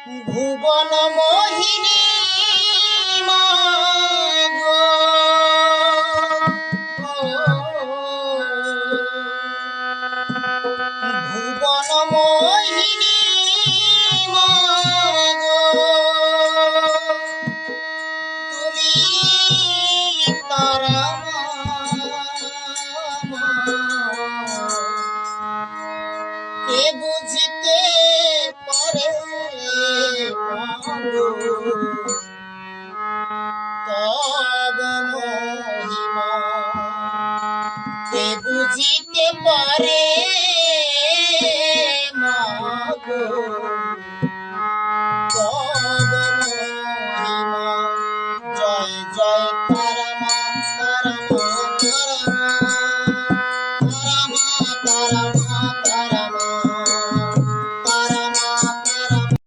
ভুবন মোহিনী মাগো ভুবন মোহিনী মাগো তুমি তারা কে বুঝিতে পারে তব মহিমা কে বুঝিতে পারে।